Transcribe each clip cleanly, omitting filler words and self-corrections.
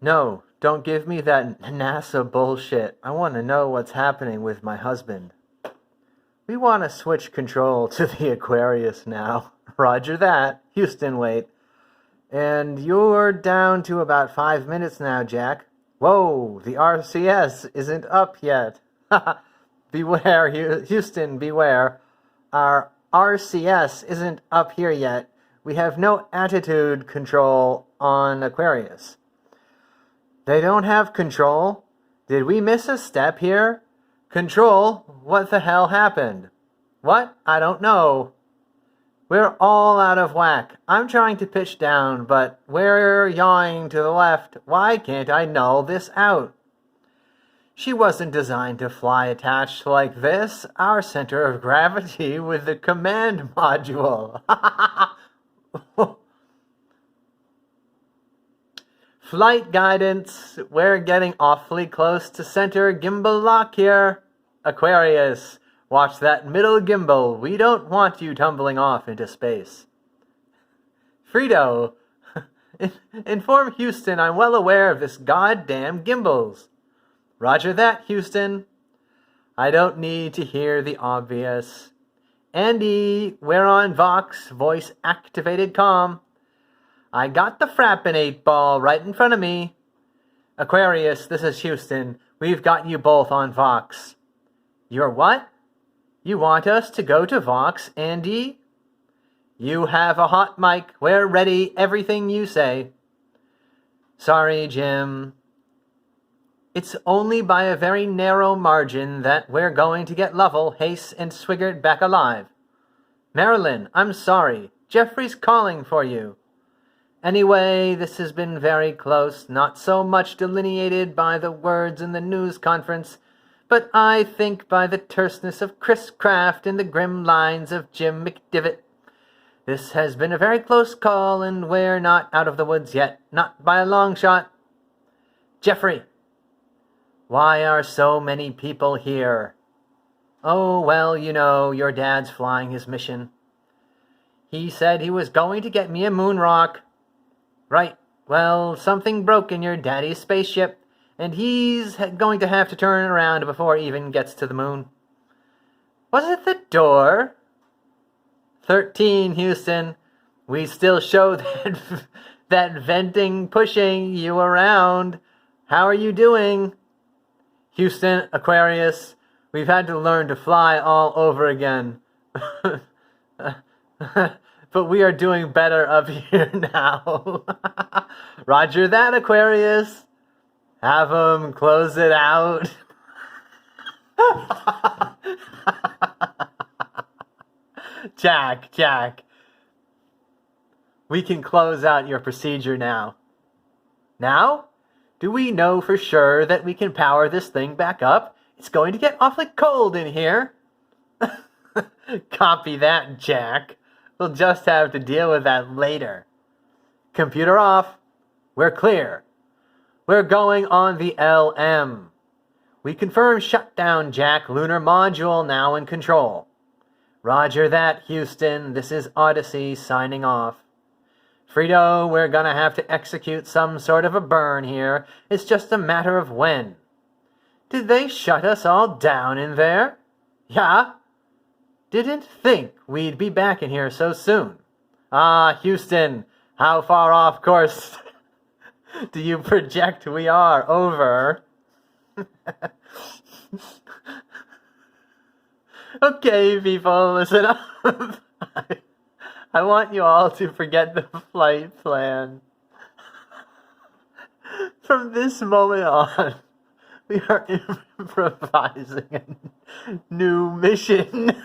No, don't give me that NASA bullshit. I want to know what's happening with my husband. We want to switch control to the Aquarius now. Roger that. Houston, wait. And you're down to about 5 minutes now, Jack. Whoa, the RCS isn't up yet. Beware, Houston, beware. Our RCS isn't up here yet. We have no attitude control on Aquarius. They don't have control? Did we miss a step here? Control? What the hell happened? What? I don't know. We're all out of whack. I'm trying to pitch down, but we're yawing to the left. Why can't I null this out? She wasn't designed to fly attached like this. Our center of gravity with the command module. Flight guidance. We're getting awfully close to center gimbal lock here. Aquarius, watch that middle gimbal. We don't want you tumbling off into space. Frito, inform Houston I'm well aware of this goddamn gimbals. Roger that, Houston. I don't need to hear the obvious. Andy, we're on Vox, voice activated comm. I got the frappin' 8-ball right in front of me. Aquarius, this is Houston. We've got you both on Vox. You're what? You want us to go to Vox, Andy? You have a hot mic. We're ready. Everything you say. Sorry, Jim. It's only by a very narrow margin that we're going to get Lovell, Hayes, and Swigert back alive. Marilyn, I'm sorry. Jeffrey's calling for you. Anyway, this has been very close, not so much delineated by the words in the news conference, but I think by the terseness of Chris Kraft and the grim lines of Jim McDivitt. This has been a very close call, and we're not out of the woods yet, not by a long shot. Jeffrey, why are so many people here? Oh, well, you know, your dad's flying his mission. He said he was going to get me a moon rock. Right, well, something broke in your daddy's spaceship, and he's going to have to turn around before he even gets to the moon. Was it the door? 13, Houston. We still show that venting pushing you around. How are you doing? Houston, Aquarius, we've had to learn to fly all over again. But we are doing better up here now. Roger that, Aquarius. Have them close it out. Jack. We can close out your procedure now. Now? Do we know for sure that we can power this thing back up? It's going to get awfully cold in here. Copy that, Jack. We'll just have to deal with that later. Computer off. We're clear. We're going on the LM. We confirm shutdown, Jack. Lunar module now in control. Roger that, Houston. This is Odyssey signing off. Frito, we're gonna have to execute some sort of a burn here. It's just a matter of when. Did they shut us all down in there? Yeah. Didn't think we'd be back in here so soon. Ah, Houston, how far off course do you project we are? Over. Okay, people, listen up. I want you all to forget the flight plan. From this moment on, we are improvising a new mission.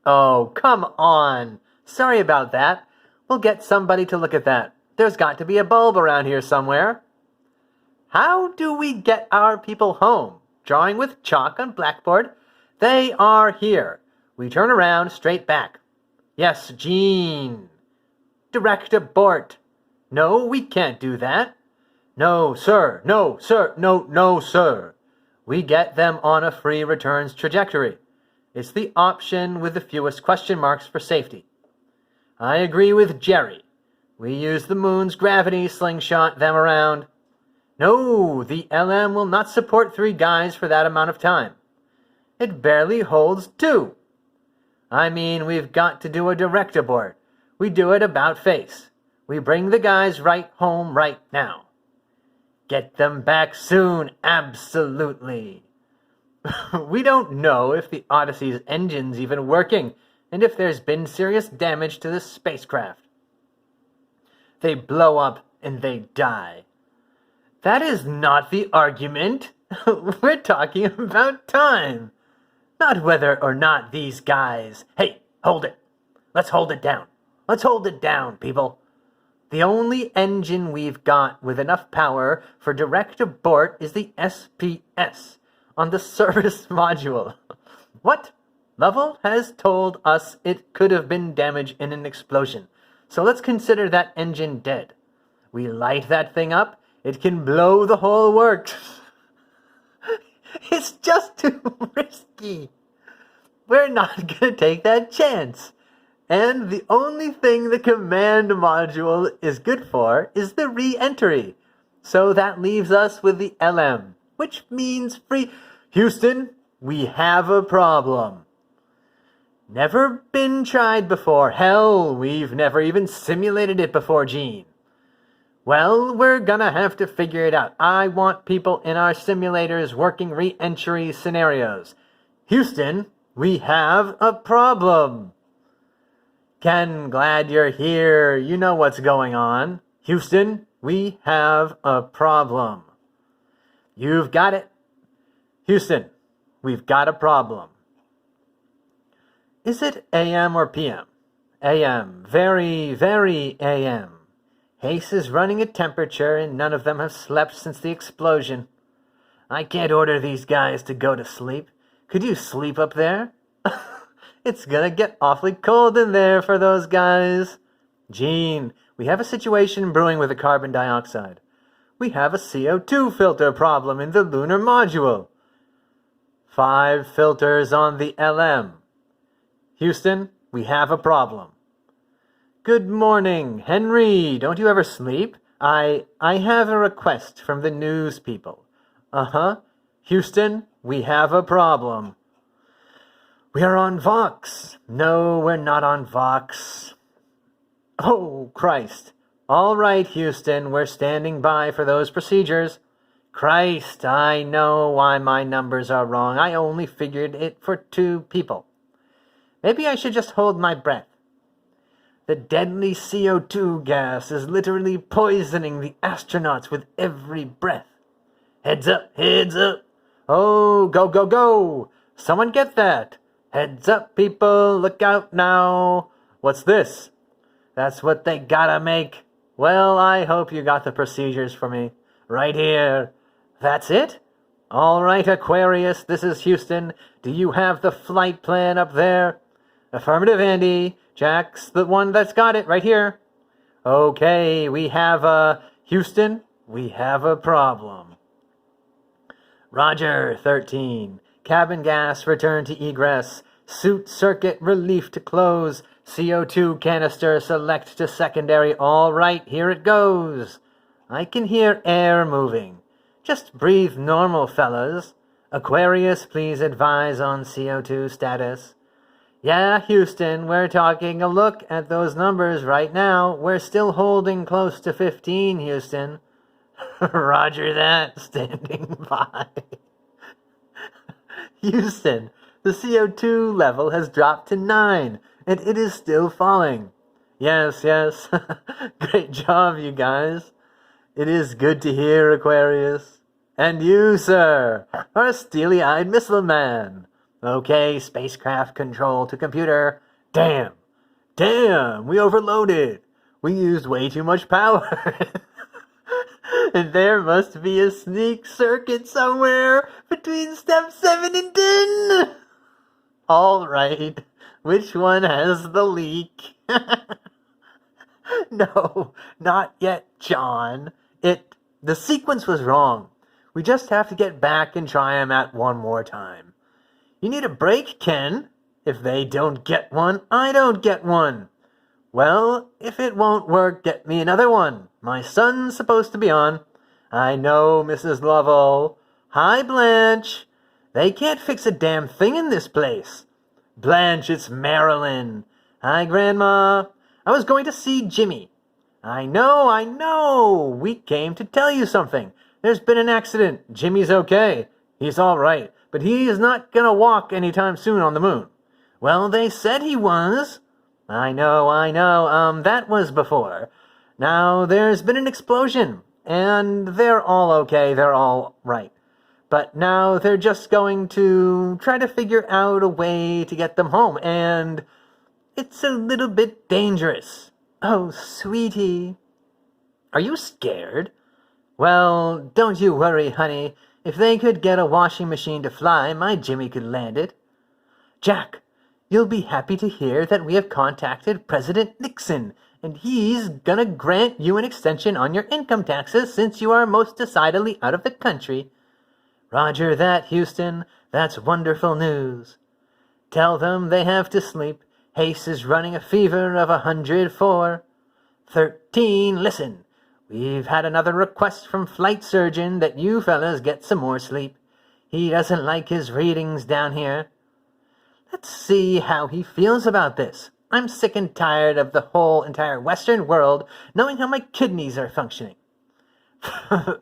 Oh, come on. Sorry about that. We'll get somebody to look at that. There's got to be a bulb around here somewhere. How do we get our people home? Drawing with chalk on blackboard? They are here. We turn around, straight back. Yes, Gene. Direct abort. No, we can't do that. No, sir. No, sir. No, sir. We get them on a free returns trajectory. It's the option with the fewest question marks for safety. I agree with Jerry. We use the moon's gravity slingshot them around. No, the LM will not support 3 guys for that amount of time. It barely holds 2. I mean, we've got to do a direct abort. We do it about face. We bring the guys right home right now. Get them back soon, absolutely. We don't know if the Odyssey's engine's even working, and if there's been serious damage to the spacecraft. They blow up and they die. That is not the argument. We're talking about time. Not whether or not these guys... Hey, hold it. Let's hold it down. Let's hold it down, people. The only engine we've got with enough power for direct abort is the SPS on the service module. What? Lovell has told us it could have been damaged in an explosion. So let's consider that engine dead. We light that thing up, it can blow the whole works. It's just too risky. We're not going to take that chance. And the only thing the command module is good for is the re-entry. So that leaves us with the LM, which means free... Houston, we have a problem. Never been tried before. Hell, we've never even simulated it before, Gene. Well, we're gonna have to figure it out. I want people in our simulators working re-entry scenarios. Houston, we have a problem. Ken, glad you're here. You know what's going on. Houston, we have a problem. You've got it. Houston, we've got a problem. Is it AM or PM? AM. Very, very AM. Hayes is running a temperature and none of them have slept since the explosion. I can't order these guys to go to sleep. Could you sleep up there? It's gonna get awfully cold in there for those guys. Gene, we have a situation brewing with the carbon dioxide. We have a CO2 filter problem in the lunar module. 5 filters on the LM. Houston, we have a problem. Good morning, Henry. Don't you ever sleep? I have a request from the news people. Uh-huh. Houston, we have a problem. We are on Vox. No, we're not on Vox. Oh, Christ. All right, Houston, we're standing by for those procedures. Christ, I know why my numbers are wrong. I only figured it for 2 people. Maybe I should just hold my breath. The deadly CO2 gas is literally poisoning the astronauts with every breath. Heads up, heads up. Oh, go, go, go. Someone get that. Heads up, people, look out now. What's this? That's what they gotta make. Well, I hope you got the procedures for me. Right here. That's it? All right, Aquarius, this is Houston. Do you have the flight plan up there? Affirmative, Andy. Jack's the one that's got it right here. Okay, we have Houston, we have a problem. Roger, 13. Cabin gas return to egress. Suit circuit relief to close. CO2 canister select to secondary. All right, here it goes. I can hear air moving. Just breathe normal, fellas. Aquarius, please advise on CO2 status. Yeah, Houston, we're taking a look at those numbers right now. We're still holding close to 15, Houston. Roger that, standing by. Houston, the CO2 level has dropped to 9, and it is still falling. Yes, yes. Great job, you guys. It is good to hear, Aquarius. And you, sir, are a steely-eyed missile man. Okay, spacecraft control to computer. Damn, we overloaded. We used way too much power. And there must be a sneak circuit somewhere between step 7 and 10. All right, which one has the leak? No, not yet, John. The sequence was wrong. We just have to get back and try them at one more time. You need a break, Ken. If they don't get one, I don't get one. Well, if it won't work, get me another one. My son's supposed to be on. I know, Mrs. Lovell. Hi, Blanche. They can't fix a damn thing in this place. Blanche, it's Marilyn. Hi, Grandma. I was going to see Jimmy. I know. We came to tell you something. There's been an accident. Jimmy's okay. He's all right, but he is not going to walk anytime soon on the moon. Well, they said he was. I know. That was before. Now, there's been an explosion, and they're all okay. They're all right. But now they're just going to try to figure out a way to get them home, and it's a little bit dangerous. Oh, sweetie. Are you scared? Well, don't you worry, honey. If they could get a washing machine to fly, my Jimmy could land it. Jack, you'll be happy to hear that we have contacted President Nixon, and he's gonna grant you an extension on your income taxes since you are most decidedly out of the country. Roger that, Houston. That's wonderful news. Tell them they have to sleep. Hayes is running a fever of 104. 13, listen. We've had another request from flight surgeon that you fellas get some more sleep. He doesn't like his readings down here. Let's see how he feels about this. I'm sick and tired of the whole entire Western world knowing how my kidneys are functioning.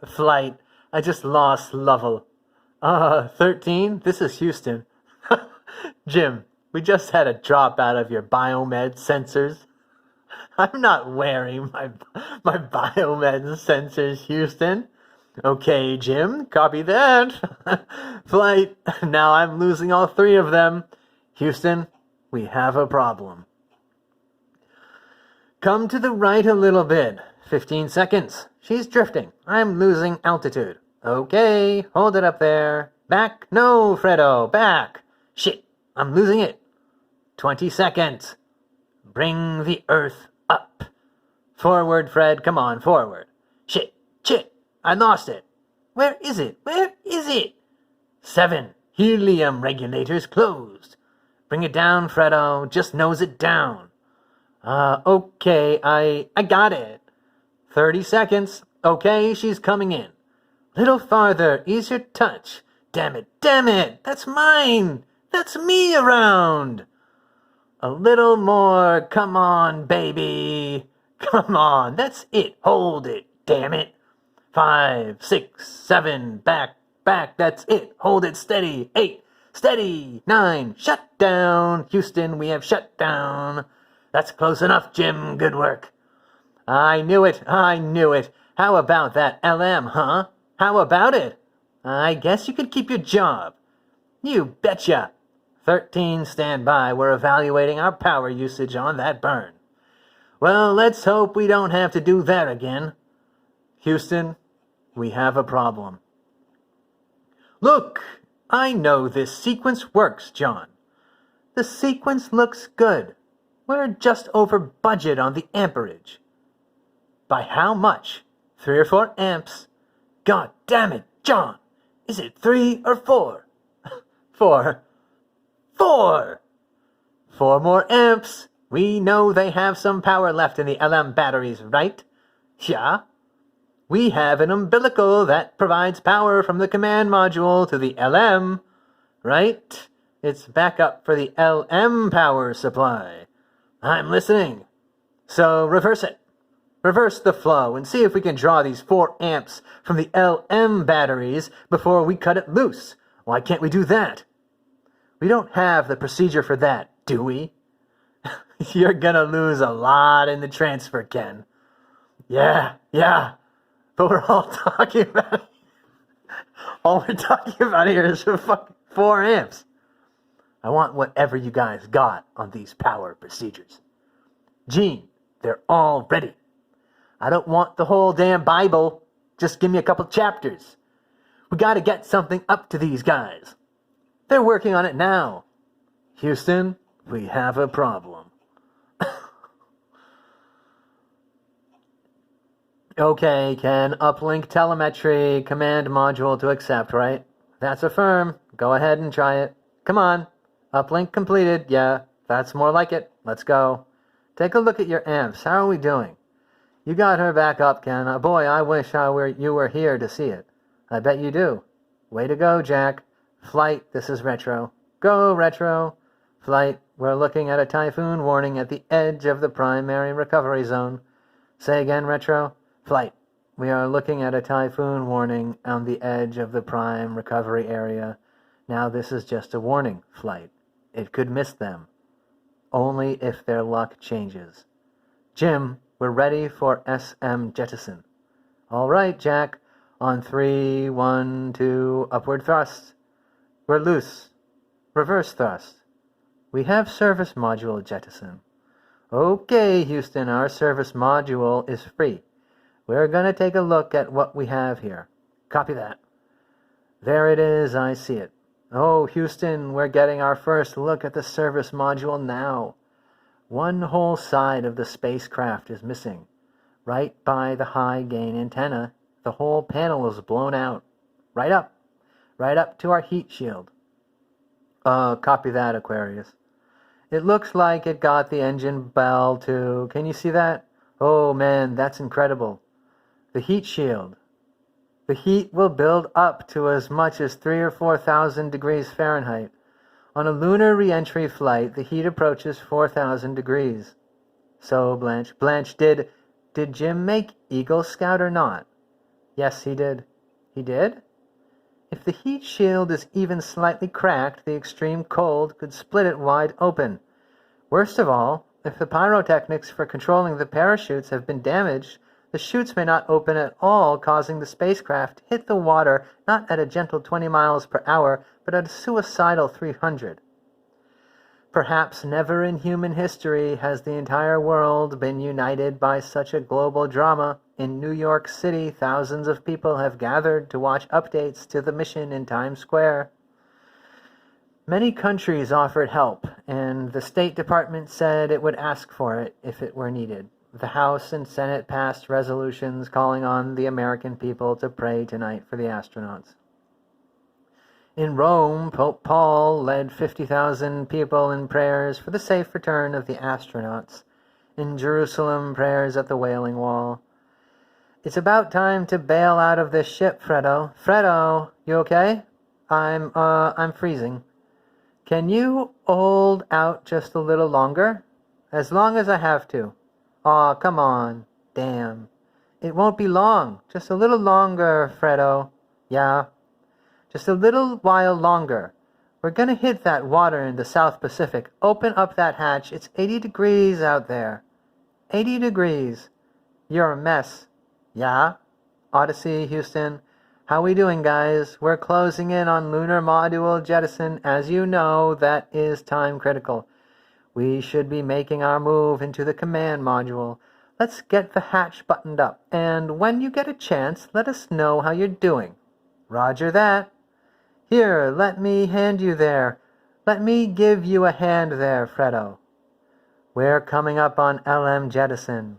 Flight, I just lost Lovell. 13, this is Houston. Jim, we just had a drop out of your biomed sensors. I'm not wearing my biomed sensors, Houston. Okay, Jim, copy that. Flight, now I'm losing all three of them. Houston, we have a problem. Come to the right a little bit. 15 seconds. She's drifting. I'm losing altitude. Okay, hold it up there. Back. No, Fredo, back. Shit, I'm losing it. 20 seconds. Bring the Earth up. Forward, Fred, come on, forward. Shit, I lost it. Where is it? 7. Helium regulators closed. Bring it down, Fredo, just nose it down. Okay, I got it. 30 seconds. Okay, she's coming in. Little farther, ease your touch. Damn it, that's mine. That's me around. A little more, come on, baby. Come on, that's it, hold it, damn it. 5, 6, 7, back, that's it, hold it steady. 8, steady. 9, shut down. Houston, we have shut down. That's close enough, Jim, good work. I knew it. How about that LM, huh? How about it? I guess you could keep your job. You betcha. 13, stand by. We're evaluating our power usage on that burn. Well, let's hope we don't have to do that again. Houston, we have a problem. Look, I know this sequence works, John. The sequence looks good. We're just over budget on the amperage. By how much? 3 or 4 amps? God damn it, John! Is it 3 or 4? 4. 4 more amps. We know they have some power left in the LM batteries, right? Yeah. We have an umbilical that provides power from the command module to the LM, right? It's backup for the LM power supply. I'm listening. So reverse it. Reverse the flow and see if we can draw these 4 amps from the LM batteries before we cut it loose. Why can't we do that? We don't have the procedure for that, do we? You're gonna lose a lot in the transfer, Ken. Yeah. But we're all talking about... All we're talking about here is fucking 4 amps. I want whatever you guys got on these power procedures. Gene, they're all ready. I don't want the whole damn Bible. Just give me a couple chapters. We gotta get something up to these guys. They're working on it now. Houston, we have a problem. Okay, Ken, uplink telemetry, command module to accept, right? That's affirm. Go ahead and try it. Come on. Uplink completed. Yeah, that's more like it. Let's go. Take a look at your amps. How are we doing? You got her back up, Ken. Boy, I wish you were here to see it. I bet you do. Way to go, Jack. Flight, this is Retro. Go, Retro. Flight, we're looking at a typhoon warning at the edge of the primary recovery zone. Say again, Retro. Flight, we are looking at a typhoon warning on the edge of the prime recovery area. Now this is just a warning, Flight. It could miss them. Only if their luck changes. Jim, we're ready for SM Jettison. All right, Jack. On 3, 1, 2, upward thrust. We're loose. Reverse thrust. We have service module jettison. Okay, Houston, our service module is free. We're going to take a look at what we have here. Copy that. There it is, I see it. Oh, Houston, we're getting our first look at the service module now. One whole side of the spacecraft is missing. Right by the high gain antenna, the whole panel is blown out. Right up to our heat shield. Copy that, Aquarius. It looks like it got the engine bell too. Can you see that? Oh man, that's incredible. The heat shield. The heat will build up to as much as 3,000 or 4,000 degrees Fahrenheit. On a lunar re-entry flight, the heat approaches 4,000 degrees. So, Blanche, did Jim make Eagle Scout or not? Yes, he did. He did? If the heat shield is even slightly cracked, the extreme cold could split it wide open. Worst of all, if the pyrotechnics for controlling the parachutes have been damaged, the chutes may not open at all, causing the spacecraft to hit the water not at a gentle 20 miles per hour, but at a suicidal 300. Perhaps never in human history has the entire world been united by such a global drama. In New York City, thousands of people have gathered to watch updates to the mission in Times Square. Many countries offered help, and the State Department said it would ask for it if it were needed. The House and Senate passed resolutions calling on the American people to pray tonight for the astronauts. In Rome, Pope Paul led 50,000 people in prayers for the safe return of the astronauts. In Jerusalem, prayers at the Wailing Wall. It's about time to bail out of this ship, Fredo. Fredo, you okay? I'm freezing. Can you hold out just a little longer? As long as I have to. Aw, come on. Damn. It won't be long. Just a little longer, Fredo. Yeah. Just a little while longer. We're gonna hit that water in the South Pacific. Open up that hatch. It's 80 degrees out there. 80 degrees. You're a mess. Yeah? Odyssey, Houston. How we doing, guys? We're closing in on lunar module jettison. As you know, that is time critical. We should be making our move into the command module. Let's get the hatch buttoned up. And when you get a chance, let us know how you're doing. Roger that. Here, let me hand you there. Let me give you a hand there, Fredo. We're coming up on LM jettison.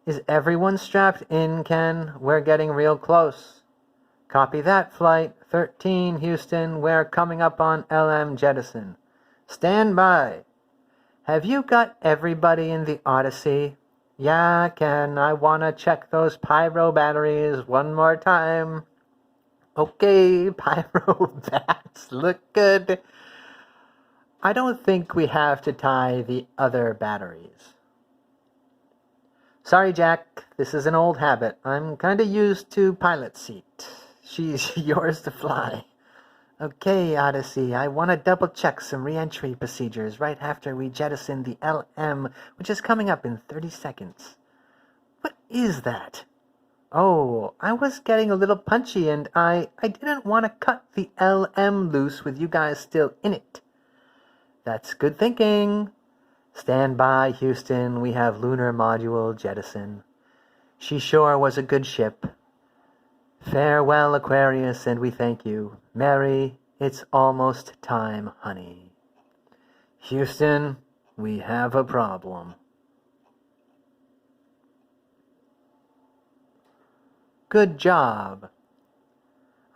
Is everyone strapped in, Ken? We're getting real close. Copy that, Flight 13, Houston. We're coming up on LM jettison. Stand by. Have you got everybody in the Odyssey? Yeah, Ken. I want to check those pyro batteries one more time. Okay, pyro bats look good. I don't think we have to tie the other batteries. Sorry, Jack. This is an old habit. I'm kind of used to pilot seat. She's yours to fly. Okay, Odyssey, I want to double-check some re-entry procedures right after we jettison the LM, which is coming up in 30 seconds. What is that? Oh, I was getting a little punchy and I didn't want to cut the LM loose with you guys still in it. That's good thinking. Stand by, Houston. We have lunar module jettison. She sure was a good ship. Farewell, Aquarius, and we thank you. Mary, it's almost time, honey. Houston, we have a problem. Good job.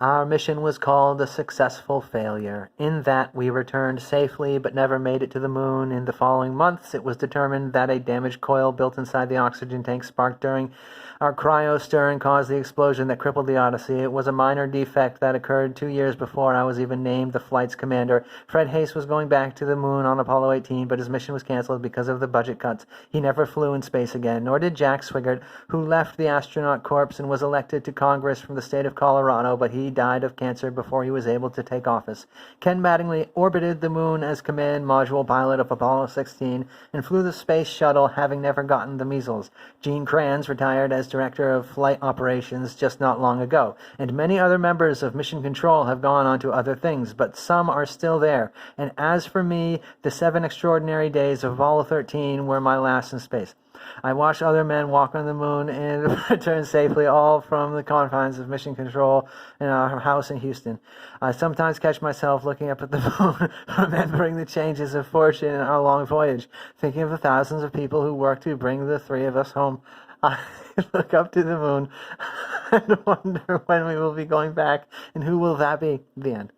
Our mission was called a successful failure, in that we returned safely but never made it to the moon. In the following months, it was determined that a damaged coil built inside the oxygen tank sparked during our cryostir and caused the explosion that crippled the Odyssey. It was a minor defect that occurred 2 years before I was even named the flight's commander. Fred Haise was going back to the moon on Apollo 18, but his mission was canceled because of the budget cuts. He never flew in space again, nor did Jack Swigert, who left the astronaut corps and was elected to Congress from the state of Colorado, but he died of cancer before he was able to take office. Ken Mattingly orbited the moon as command module pilot of Apollo 16 and flew the space shuttle, having never gotten the measles. Gene Kranz retired as director of flight operations just not long ago, and many other members of Mission Control have gone on to other things, but some are still there. And as for me, the 7 extraordinary days of Apollo 13 were my last in space. I watched other men walk on the moon and return safely, all from the confines of Mission Control in our house in Houston. I sometimes catch myself looking up at the moon, remembering the changes of fortune in our long voyage, thinking of the thousands of people who worked to bring the 3 of us home. I look up to the moon and wonder when we will be going back, and who will that be? The end.